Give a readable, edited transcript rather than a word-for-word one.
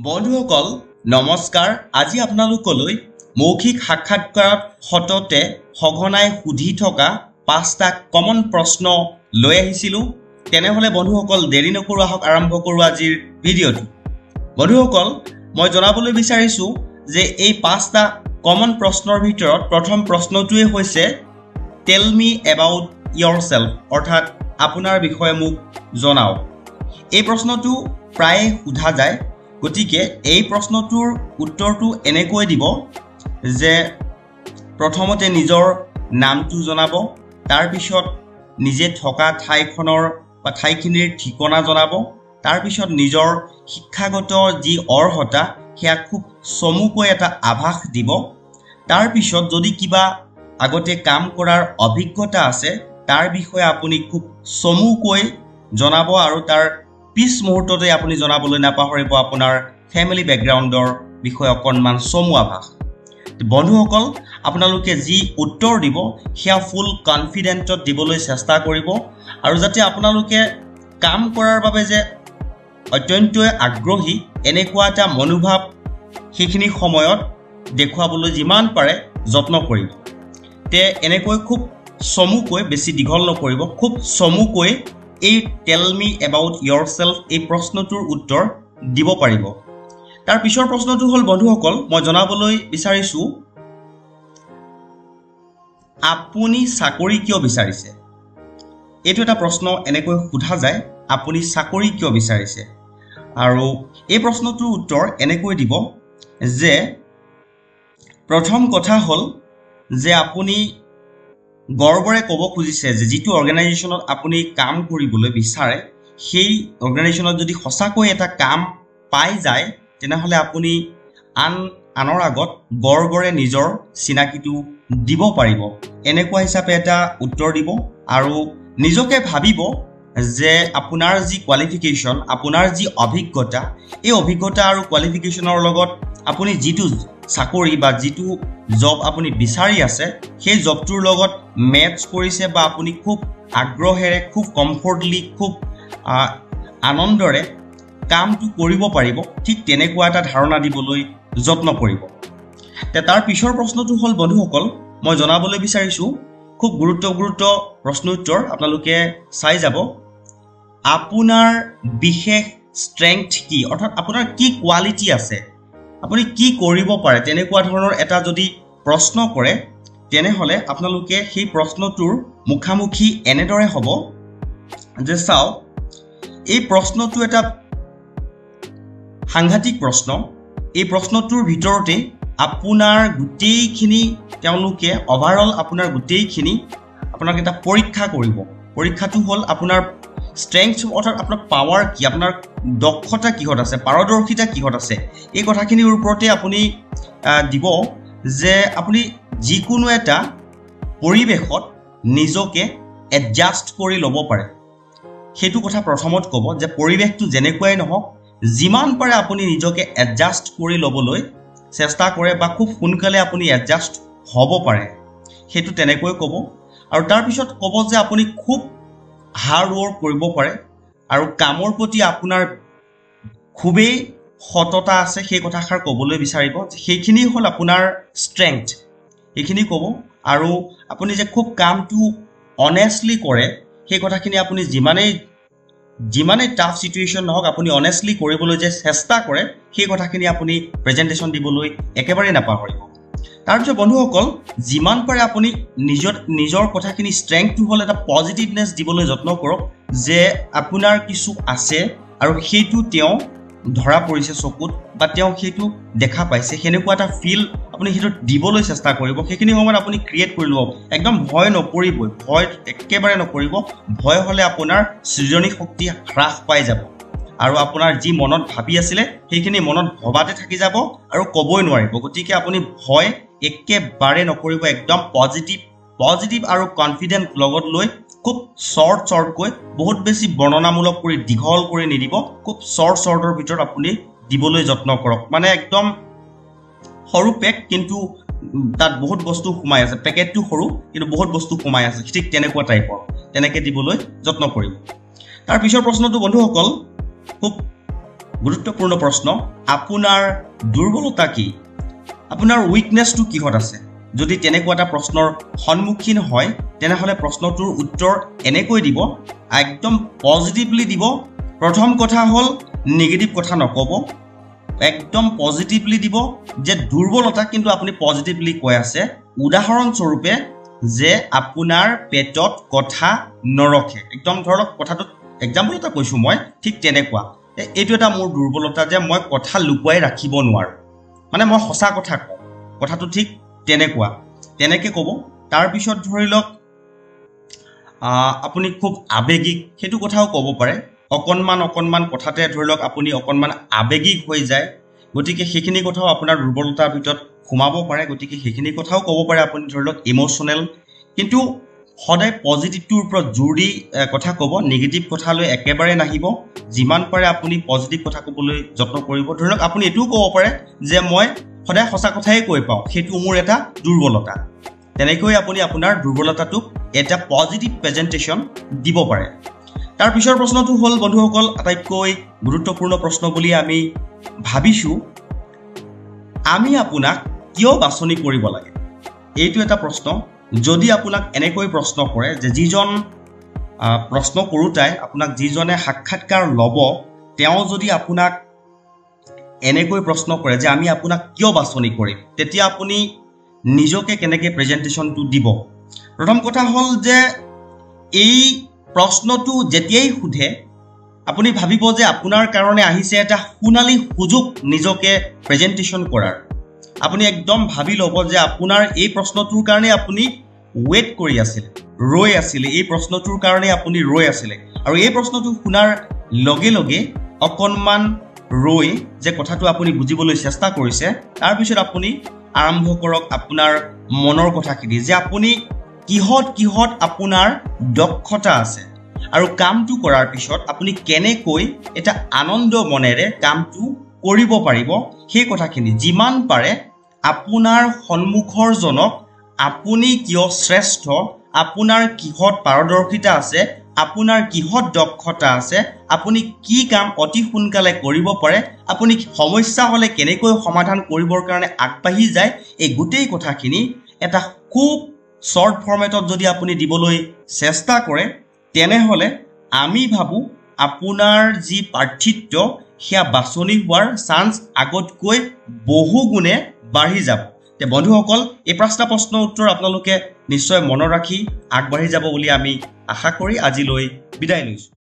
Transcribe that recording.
বন্ধুসকল নমস্কাৰ আজি আপোনালোকলৈ মৌখিক সাক্ষাৎকাৰত হততে সঘনাই সুধি থকা 5টা কমন প্ৰশ্ন লৈ আহিছিলো তেনেহলে বন্ধুসকল দেৰি নকৰো আহক আৰম্ভ কৰো আজিৰ ভিডিঅটো বন্ধুসকল মই জনাবলৈ বিচাৰিছো যে এই 5টা কমন প্ৰশ্নৰ ভিতৰত প্ৰথম প্ৰশ্নটোৱে হৈছে টেল মি এবাউট yourself অৰ্থাৎ আপোনাৰ বিষয়ে মোক জনাওক এই প্ৰশ্নটো প্ৰায় সোধা যায় গতিকে এই প্ৰশ্নটোৰ উত্তৰটো এনেকৈ দিব যে প্ৰথমতে নিজৰ নামটো জনাব তাৰ পিছত নিজে থকা ঠাইখনৰ বা ঠাইখিনিৰ ঠিকনা জনাব তাৰ পিছত নিজৰ শিক্ষাগত যি অৰ্হতা সেয়া খুব চমুকৈ এটা আভাস দিব তাৰ পিছত যদি কিবা আগতে কাম কৰাৰ অভিজ্ঞতা আছে তাৰ বিষয়ে আপুনি খুব চমুকৈ জনাব আৰু তাৰ পিছ মুহূৰ্ততে আপুনি জনাবলৈ নাপাহৰিব আপোনাৰ ফ্যামিলি ব্যাকগ্ৰাউণ্ডৰ বিষয়ে অকণমান চমু আভাস বন্ধুসকল আপোনালোকে যি উত্তৰ দিব সেয়া ফুল কনফিডেন্টত দিবলৈ চেষ্টা কৰিব আৰু যাতে আপোনালোকে কাম কৰাৰ বাবে যে অত্যন্ত আগ্ৰহী এনেকুৱা এটা মনোভাৱ সেইখিনি সময়ত দেখুৱাবলৈ যিমান পাৰে যত্ন কৰিব তে এনেকৈ খুব চমুকৈ বেছি দীঘল নকৰিব খুব চমুকৈ এই টেল মি এবাউট yourself এই প্ৰশ্নটোৰ উত্তৰ দিব পাৰিব তাৰ পিছৰ প্ৰশ্নটো হ'ল বন্ধুসকল মই জনাবলৈ বিচাৰিছো আপুনি চাকৰি কিয় বিচাৰিছে এইটো এটা প্ৰশ্ন এনেকৈ সোধা যায় আপুনি চাকৰি কিয় বিচাৰিছে আৰু এই প্ৰশ্নটোৰ উত্তৰ এনেকৈ দিব যে প্ৰথম কথা হ'ল যে আপুনি গৰ্বৰে ক'ব খুজিছে যে যিটো অৰ্গানাইজেশ্যনত আপুনি কাম কৰিবলৈ বিচাৰে সেই অৰ্গানাইজেশ্যনত যদি সঁচাকৈ এটা কাম পাই যায় তেনেহলে আপুনি আনৰ আগত গৰ্বৰে নিজৰ চিনাকিটো দিব পাৰিব এনেকুৱা হিচাপে এটা উত্তৰ দিব আৰু নিজকে ভাবিব যে আপোনাৰ যি কোৱালিফিকেশ্যন আপোনাৰ যি অভিজ্ঞতা এই অভিজ্ঞতা আৰু কোৱালিফিকেশ্যনৰ লগত আপুনি যিটো চাকৰি বা যিটো জব আপুনি বিচাৰি আছে সেই জবটোৰ লগত মেচ কৰিছে বা আপুনি খুব আগ্ৰহেৰে খুব কমফৰ্টলি খুব আনন্দৰে কামটো কৰিব পাৰিব ঠিক তেনেকুৱা এটা ধাৰণা দিবলৈ যত্ন কৰিব তাৰ পিছৰ প্ৰশ্নটো হ'ল বন্ধুসকল মই জনাবলৈ বিচাৰিছো খুব গুৰুত্ব প্ৰশ্ন উত্তৰ আপোনালোকে চাই যাব আপোনাৰ বিশেষ ষ্ট্ৰেংথ কি অৰ্থাৎ আপোনাৰ কি কোৱালিটি আছে আপুনি কি কৰিব পাৰে তেনেকুৱা ধৰণৰ এটা যদি প্ৰশ্ন কৰে তেনেহলে আপোনালোকে সেই প্ৰশ্নটোৰ মুখামুখি এনেদৰে হ'ব যে চাও এই প্ৰশ্নটো এটা সাংঘাতিক প্ৰশ্ন এই প্ৰশ্নটোৰ ভিতৰতে আপোনাৰ গোটেইখিনি তেওঁলোকে ওভাৰঅল আপোনাৰ গোটেইখিনি আপোনাক এটা পৰীক্ষা কৰিব পৰীক্ষাটো হ'ল আপোনাৰ ষ্ট্ৰেংথ অৰ্থাৎ আপোনাৰ পাৱাৰ কি আপোনাৰ দক্ষতা কিহত আছে পাৰদৰ্শিতা কিহত আছে এই কথাখিনিৰ ওপৰতে আপুনি দিব যে আপুনি যিকোনো এটা পৰিৱেশত নিজকে এডজাষ্ট কৰি ল'ব পাৰে সেইটো কথা প্ৰথমত ক'ব যে পৰিৱেশটো যেনেকুৱাই নহওক যিমান পাৰে আপুনি নিজকে এডজাষ্ট কৰি ল'বলৈ চেষ্টা কৰে বা খুব সোনকালে আপুনি এডজাষ্ট হ'ব পাৰে সেইটো তেনেকৈ ক'ব আৰু তাৰ পিছত ক'ব যে আপুনি খুব হাৰ্ড ৱৰ্ক কৰিব পাৰে আৰু কামৰ প্ৰতি আপোনাৰ খুবেই সততা আছে সেই কথাষাৰ ক'বলৈ বিচাৰিব সেইখিনি হ'ল আপোনাৰ ষ্ট্ৰেংথ এইখিনি ক'ব আৰু আপুনি যে খুব কামটো অনেষ্টলি কৰে সেই কথাখিনি আপুনি যিমানেই টাফ সিচুৱেশ্যন নহওক আপুনি অনেষ্টলি কৰিবলৈ যে চেষ্টা কৰে সেই কথাখিনি আপুনি প্ৰেজেন্টেশ্যন দিবলৈ একেবাৰে নাপাহৰিব তাৰপিছত বন্ধুসকল যিমান পাৰে আপুনি নিজৰ কথাখিনি ষ্ট্ৰেংথটো হ'ল এটা পজিটিভনেছ দিবলৈ যত্ন কৰক যে আপোনাৰ কিছু আছে আৰু সেইটো তেওঁ ধৰা পৰিছে চকুত বা তেওঁ সেইটো দেখা পাইছে সেনেকুৱা এটা ফিল আপুনি সেইটো দিবলৈ চেষ্টা কৰিব সেইখিনি সময়ত আপুনি ক্ৰিয়েট কৰি ল'ব একদম ভয় নকৰিবই ভয় একেবাৰে নকৰিব ভয় হ'লে আপোনাৰ সৃজনী শক্তি হ্ৰাস পাই যাব আৰু আপোনাৰ যি মনত ভাবি আছিলে সেইখিনি মনত ভবাতে থাকি যাব আৰু ক'বই নোৱাৰিব গতিকে আপুনি ভয় একেবাৰে নকৰিব একদম পজিটিভ আৰু কনফিডেন্ট লগত লৈ খুব শৰ্টকৈ বহুত বেছি বৰ্ণনামূলক কৰি দীঘল কৰি নিদিব খুব শৰ্টৰ ভিতৰত আপুনি দিবলৈ যত্ন কৰক মানে একদম সৰু পেক কিন্তু তাত বহুত বস্তু সোমাই আছে পেকেটটো সৰু কিন্তু বহুত বস্তু সোমাই আছে ঠিক তেনেকুৱা টাইপৰ তেনেকৈ দিবলৈ যত্ন কৰিব তাৰ পিছৰ প্ৰশ্নটো বন্ধুসকল খুব গুৰুত্বপূৰ্ণ প্ৰশ্ন আপোনাৰ দুৰ্বলতা কি আপোনাৰ উইকনেছটো কিহত আছে যদি তেনেকুৱা এটা প্ৰশ্নৰ সন্মুখীন হয় তেনেহলে প্ৰশ্নটোৰ উত্তৰ এনেকৈ দিব একদম পজিটিভলি দিব প্ৰথম কথা হল নেগেটিভ কথা নকব একদম পজিটিভলি দিব যে দুৰ্বলতা কিন্তু আপুনি পজিটিভলি কৈ আছে উদাহৰণ স্বৰূপে যে আপোনাৰ পেটত কথা নৰখে একদম ধৰক কথাটো এক্সাম্পল এটা কৈছো মই ঠিক তেনেকুৱা এইটো এটা মোৰ দুৰ্বলতা যে মই কথা লুকুৱাই ৰাখিব নোৱাৰো মানে মই সঁচা কথা কওঁ কথাটো ঠিক তেনেকুৱা তেনেকে ক'ব তাৰ পিছত ধৰি লওক আপুনি খুব আবেগিক সেইটো কথাও ক'ব পাৰে অকনমান কথাতে ধৰি লওক আপুনি অকনমান আবেগিক হৈ যায় গতিকে সেইখিনি কথাও আপোনাৰ দুৰ্বলতাৰ ভিতৰত সোমাব পাৰে গতিকে সেইখিনি কথাও ক'ব পাৰে আপুনি ধৰি লওক ইমোচনেল কিন্তু সদায় পজিটিভটোৰ ওপৰত জোৰ দি কথা ক'ব নেগেটিভ কথালৈ একেবাৰে নাহিব যিমান পাৰে আপুনি পজিটিভ কথা ক'বলৈ যত্ন কৰিব ধৰি লওক আপুনি এটোও ক'ব পাৰে যে মই সদায় সঁচা কথাই কৈ পাওঁ সেইটো মোৰ এটা দুৰ্বলতা তেনেকৈ আপুনি আপোনাৰ দুৰ্বলতাটোক এটা পজিটিভ প্ৰেজেন্টেশন দিব পাৰে তাৰ পিছৰ প্ৰশ্নটো হ'ল বন্ধুসকল আটাইতকৈ গুৰুত্বপূৰ্ণ প্ৰশ্ন বুলি আমি ভাবিছো আমি আপোনাক কিয় বাছনি কৰিব লাগে এইটো এটা প্ৰশ্ন যদি আপোনাক এনেকৈ প্ৰশ্ন কৰে যে যিজন প্ৰশ্ন কৰোতাই আপোনাক যিজনে সাক্ষাৎকাৰ ল'ব তেওঁ যদি আপোনাক এনেকৈ প্ৰশ্ন কৰে যে আমি আপোনাক কিয় বাছনি কৰিম তেতিয়া আপুনি নিজকে কেনেকৈ প্ৰেজেন্টেশনটো দিব প্ৰথম কথা হ'ল যে এই প্ৰশ্নটো যেতিয়াই সুধে আপুনি ভাবিব যে আপোনাৰ কাৰণে আহিছে এটা সোণালী সুযোগ নিজকে প্ৰেজেন্টেশন কৰাৰ আপুনি একদম ভাবি ল'ব যে আপোনাৰ এই প্ৰশ্নটোৰ কাৰণে আপুনি ওয়েট কৰি আছিল ৰৈ আছিল এই প্ৰশ্নটোৰ কাৰণে আপুনি ৰৈ আছিল আৰু এই প্ৰশ্নটো শুনাৰ লগে লগে অকনমান ৰৈ যে কথাটো আপুনি বুজিবলৈ চেষ্টা কৰিছে তাৰ পিছত আপুনি আৰম্ভ কৰক আপোনাৰ মনৰ কথাখিনি যে আপুনি কিহত আপোনাৰ দক্ষতা আছে আৰু কামটো কৰাৰ পিছত আপুনি কেনেকৈ এটা আনন্দ মনেৰে কামটো কৰিব পাৰিব সেই কথাখিনি যিমান পাৰে আপোনাৰ সন্মুখৰ জনক আপুনি কিয় শ্ৰেষ্ঠ আপোনাৰ কিহত পাৰদৰ্শিতা আছে আপোনাৰ কিহত দক্ষতা আছে আপুনি কি কাম অতি সোনকালে কৰিব পাৰে আপুনি সমস্যা হলে কেনেকৈ সমাধান কৰিবৰ কাৰণে আগবাঢ়ি যায় এই গোটেই কথাখিনি এটা খুব শৰ্ট ফৰমেটত যদি আপুনি দিবলৈ চেষ্টা কৰে তেনেহলে আমি ভাবু আপোনাৰ যি পাৰ্থিত্য সেয়া বাছনি হোৱাৰ চান্স আগতকৈ বহু গুণে বাঢ়ি যাব তে বন্ধুসকল এই পাঁচটা প্ৰশ্নৰ উত্তৰ আপোনালোকে নিশ্চয় মনত ৰাখি আগবাঢ়ি যাব বুলি আমি আশা কৰি আজিলৈ বিদায় লৈছো